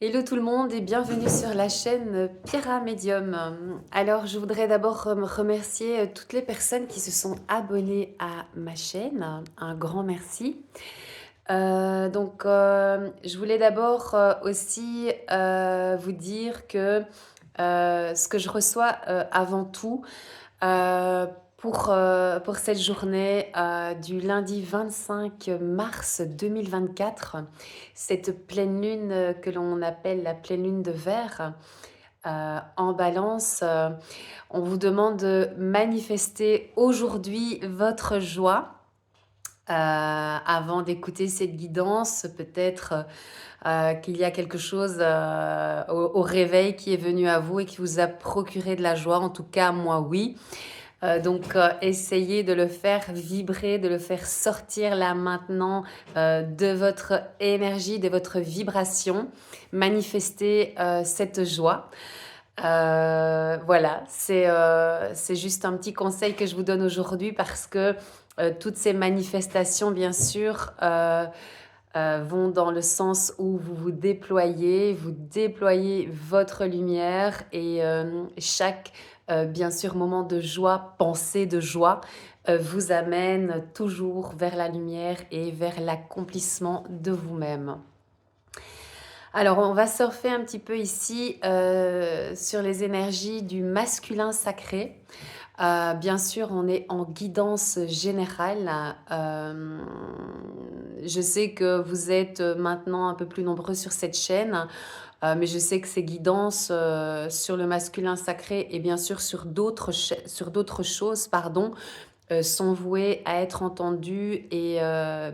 Hello tout le monde et bienvenue sur la chaîne Pierra Medium. Alors je voudrais d'abord remercier toutes les personnes qui se sont abonnées à ma chaîne. Un grand merci. Je voulais d'abord aussi vous dire que ce que je reçois avant tout, euh, pour cette journée du lundi 25 mars 2024, cette pleine lune que l'on appelle la pleine lune de verre en balance, on vous demande de manifester aujourd'hui votre joie. Avant d'écouter cette guidance, peut-être qu'il y a quelque chose au réveil qui est venu à vous et qui vous a procuré de la joie. En tout cas, moi, oui. Essayez de le faire vibrer, de le faire sortir là maintenant de votre énergie, de votre vibration. Manifestez cette joie. Voilà, c'est juste un petit conseil que je vous donne aujourd'hui parce que toutes ces manifestations, bien sûr, vont dans le sens où vous déployez votre lumière et chaque, bien sûr, moment de joie, pensée de joie, vous amène toujours vers la lumière et vers l'accomplissement de vous-même. Alors, on va surfer un petit peu ici sur les énergies du masculin sacré. Bien sûr, on est en guidance générale. Je sais que vous êtes maintenant un peu plus nombreux sur cette chaîne, mais je sais que ces guidances sur le masculin sacré et bien sûr sur d'autres choses, pardon, sont vouées à être entendues et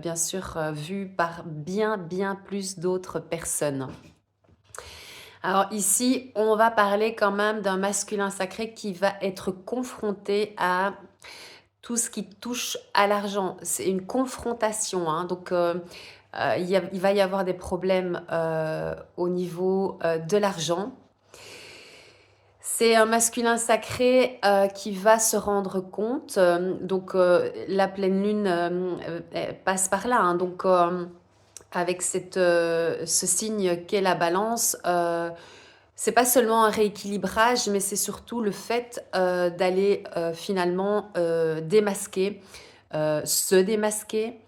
bien sûr vues par bien plus d'autres personnes. Alors ici, on va parler quand même d'un masculin sacré qui va être confronté à tout ce qui touche à l'argent. C'est une confrontation, hein. Il va y avoir des problèmes au niveau de l'argent. C'est un masculin sacré qui va se rendre compte. La pleine lune passe par là, hein. Avec ce signe qu'est la balance, c'est pas seulement un rééquilibrage, mais c'est surtout le fait d'aller finalement démasquer, se démasquer,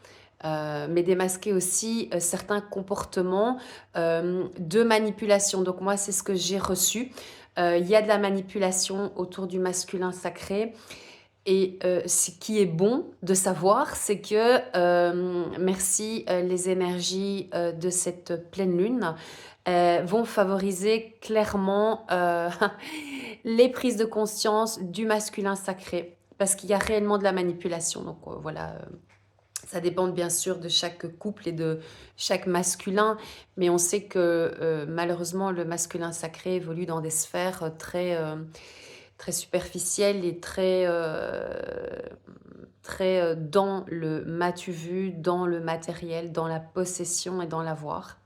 mais démasquer aussi certains comportements de manipulation. Donc moi, c'est ce que j'ai reçu. Il y a de la manipulation autour du masculin sacré. Et ce qui est bon de savoir, c'est que, merci les énergies de cette pleine lune, vont favoriser clairement les prises de conscience du masculin sacré. Parce qu'il y a réellement de la manipulation. Ça dépend bien sûr de chaque couple et de chaque masculin, mais on sait que malheureusement le masculin sacré évolue dans des sphères très superficielles et très dans le m'as-tu vu, dans le matériel, dans la possession et dans l'avoir.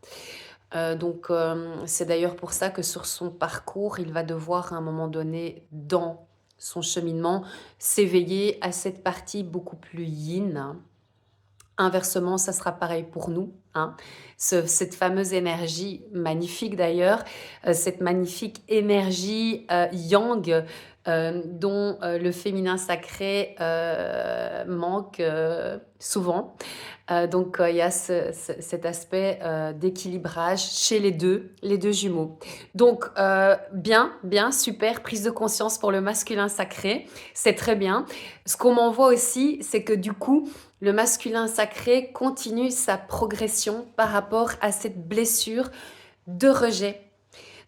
C'est d'ailleurs pour ça que sur son parcours, il va devoir à un moment donné, dans son cheminement, s'éveiller à cette partie beaucoup plus yin. Inversement, ça sera pareil pour nous, hein. Cette fameuse énergie magnifique d'ailleurs, cette magnifique énergie yang dont le féminin sacré manque souvent. Il y a cet aspect d'équilibrage chez les deux jumeaux. Bien, super, prise de conscience pour le masculin sacré, c'est très bien. Ce qu'on m'envoie aussi, c'est que du coup, le masculin sacré continue sa progression par rapport à cette blessure de rejet.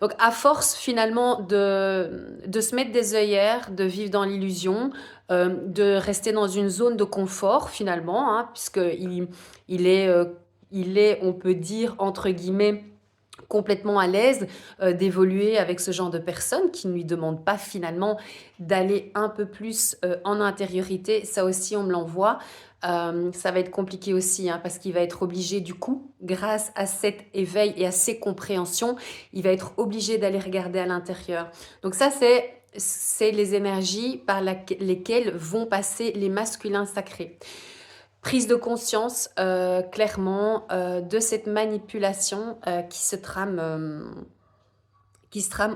Donc, à force finalement de se mettre des œillères, de vivre dans l'illusion, de rester dans une zone de confort finalement, hein, il est, euh, il est, on peut dire, entre guillemets, complètement à l'aise d'évoluer avec ce genre de personnes qui ne lui demandent pas finalement d'aller un peu plus en intériorité. Ça aussi, on me l'envoie. Ça va être compliqué aussi, hein, parce qu'il va être obligé du coup, grâce à cet éveil et à ces compréhensions, il va être obligé d'aller regarder à l'intérieur. Donc ça, c'est les énergies par lesquelles vont passer les masculins sacrés. Prise de conscience, clairement, de cette manipulation, qui se trame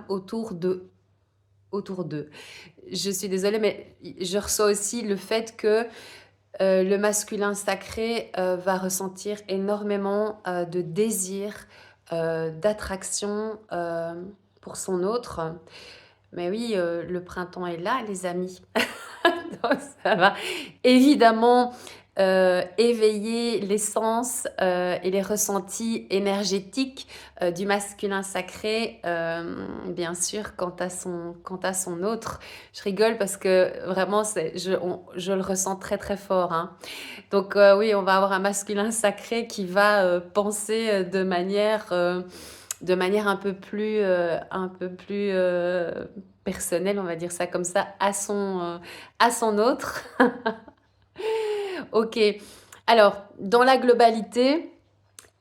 autour d'eux. Je suis désolée, mais je ressens aussi le fait que le masculin sacré va ressentir énormément de désir, d'attraction pour son autre. Mais oui, le printemps est là, les amis. Donc ça va évidemment éveiller les sens et les ressentis énergétiques du masculin sacré, bien sûr, quant à son autre. Je rigole parce que vraiment, je le ressens très très fort, hein. Donc oui, on va avoir un masculin sacré qui va penser de manière un peu plus personnelle, on va dire ça comme ça, à son autre. Ok. Alors, dans la globalité,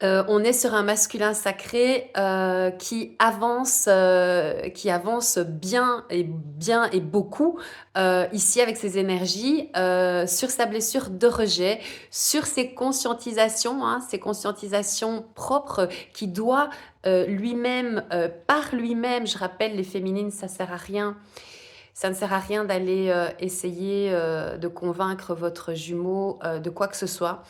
on est sur un masculin sacré qui avance bien et beaucoup ici avec ses énergies sur sa blessure de rejet, sur ses conscientisations, hein, ses conscientisations propres qui doit lui-même, par lui-même, je rappelle les féminines, ça sert à rien. Ça ne sert à rien d'aller essayer de convaincre votre jumeau de quoi que ce soit.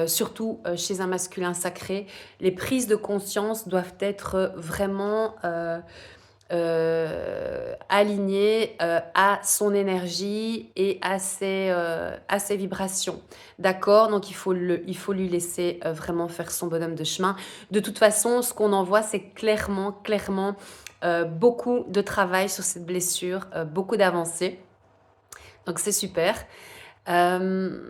Surtout chez un masculin sacré, les prises de conscience doivent être vraiment alignées à son énergie et à ses vibrations. D'accord? Donc il faut lui laisser vraiment faire son bonhomme de chemin. De toute façon, ce qu'on en voit, c'est clairement beaucoup de travail sur cette blessure, beaucoup d'avancées. Donc c'est super. Euh,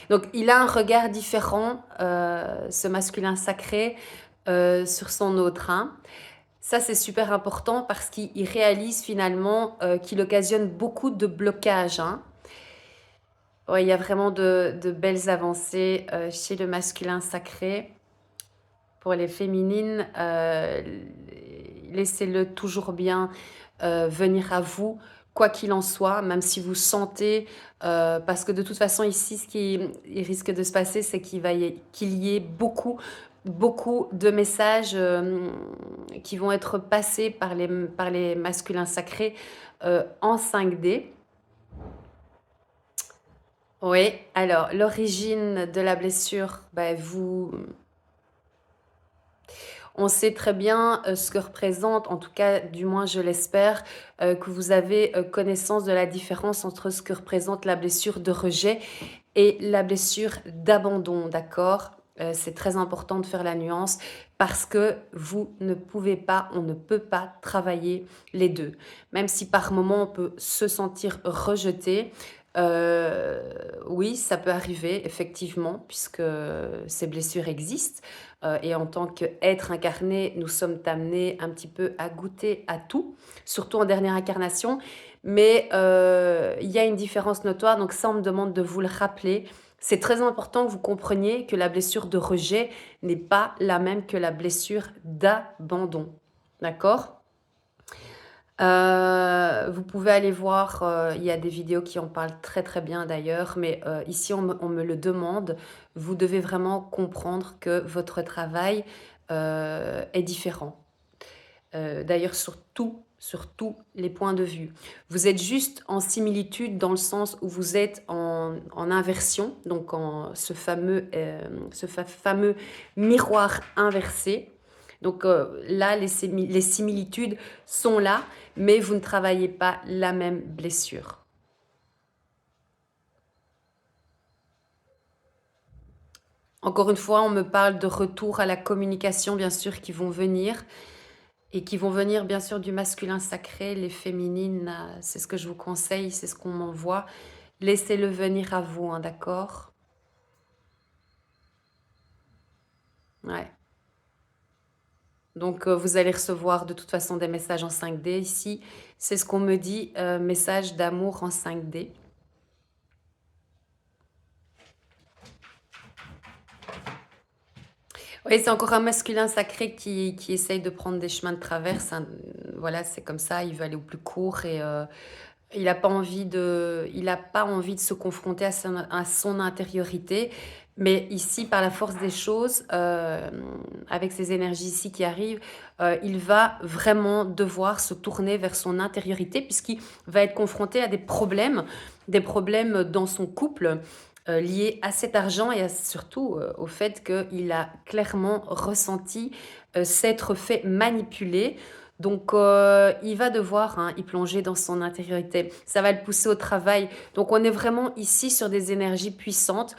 donc il a un regard différent, ce masculin sacré, sur son autre. Hein. Ça, c'est super important parce qu'il réalise finalement qu'il occasionne beaucoup de blocages. Hein. Ouais, il y a vraiment de belles avancées chez le masculin sacré. Pour les féminines, laissez-le toujours bien venir à vous, quoi qu'il en soit, même si vous sentez, parce que de toute façon ici, ce qui il risque de se passer, c'est qu'il y ait beaucoup de messages qui vont être passés par les masculins sacrés en 5D. Oui, alors l'origine de la blessure, bah, on sait très bien ce que représente, en tout cas, du moins je l'espère, que vous avez connaissance de la différence entre ce que représente la blessure de rejet et la blessure d'abandon, d'accord? C'est très important de faire la nuance parce que vous ne pouvez pas, on ne peut pas travailler les deux. Même si par moment on peut se sentir rejeté, oui, ça peut arriver effectivement puisque ces blessures existent. Et en tant qu'être incarné, nous sommes amenés un petit peu à goûter à tout, surtout en dernière incarnation. Mais il y a une différence notoire, donc ça, on me demande de vous le rappeler. C'est très important que vous compreniez que la blessure de rejet n'est pas la même que la blessure d'abandon. D'accord? Vous pouvez aller voir, il y a des vidéos qui en parlent très très bien d'ailleurs, mais ici on me le demande. Vous devez vraiment comprendre que votre travail est différent. D'ailleurs sur tous les points de vue. Vous êtes juste en similitude dans le sens où vous êtes en inversion, donc en ce fameux miroir inversé. Donc là, les similitudes sont là, mais vous ne travaillez pas la même blessure. Encore une fois, on me parle de retour à la communication, bien sûr, qui vont venir. Et qui vont venir bien sûr du masculin sacré, les féminines, c'est ce que je vous conseille, c'est ce qu'on m'envoie. Laissez-le venir à vous, hein, d'accord? Ouais. Donc vous allez recevoir de toute façon des messages en 5D ici. C'est ce qu'on me dit, message d'amour en 5D. Oui, c'est encore un masculin sacré qui essaye de prendre des chemins de traverse. Hein. Voilà, c'est comme ça, il veut aller au plus court et il a pas envie de se confronter à son intériorité. Mais ici, par la force des choses, avec ces énergies ici qui arrivent, il va vraiment devoir se tourner vers son intériorité puisqu'il va être confronté à des problèmes dans son couple, liés à cet argent et surtout, au fait qu'il a clairement ressenti, s'être fait manipuler. Donc, il va devoir, hein, y plonger dans son intériorité. Ça va le pousser au travail. Donc, on est vraiment ici sur des énergies puissantes.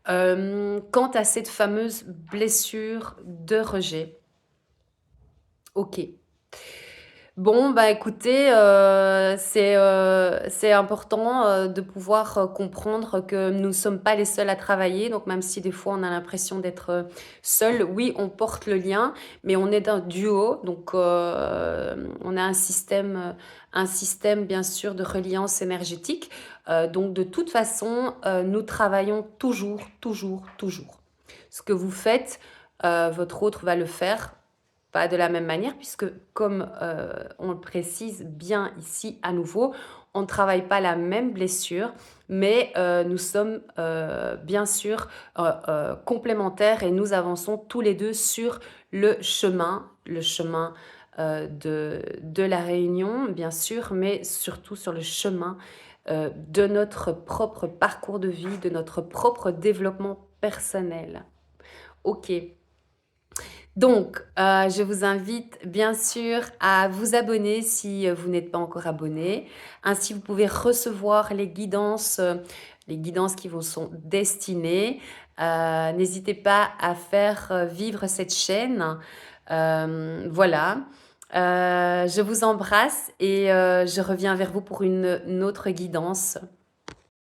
Quant à cette fameuse blessure de rejet. OK. Bon, bah, écoutez, c'est important, de pouvoir, comprendre que nous ne sommes pas les seuls à travailler. Donc même si des fois on a l'impression d'être, seuls, oui, on porte le lien, mais on est d'un duo. Donc, on a un système bien sûr de reliance énergétique. Donc de toute façon, nous travaillons toujours, toujours, toujours. Ce que vous faites, votre autre va le faire pas de la même manière puisque comme, on le précise bien ici à nouveau, on ne travaille pas la même blessure, mais nous sommes, bien sûr, complémentaires et nous avançons tous les 2 sur le chemin, de la réunion bien sûr, mais surtout sur le chemin, de notre propre parcours de vie, de notre propre développement personnel. OK. Donc, je vous invite bien sûr à vous abonner si, vous n'êtes pas encore abonné. Ainsi, vous pouvez recevoir les guidances qui vous sont destinées. N'hésitez pas à faire, vivre cette chaîne. Voilà. Je vous embrasse et je reviens vers vous pour une autre guidance.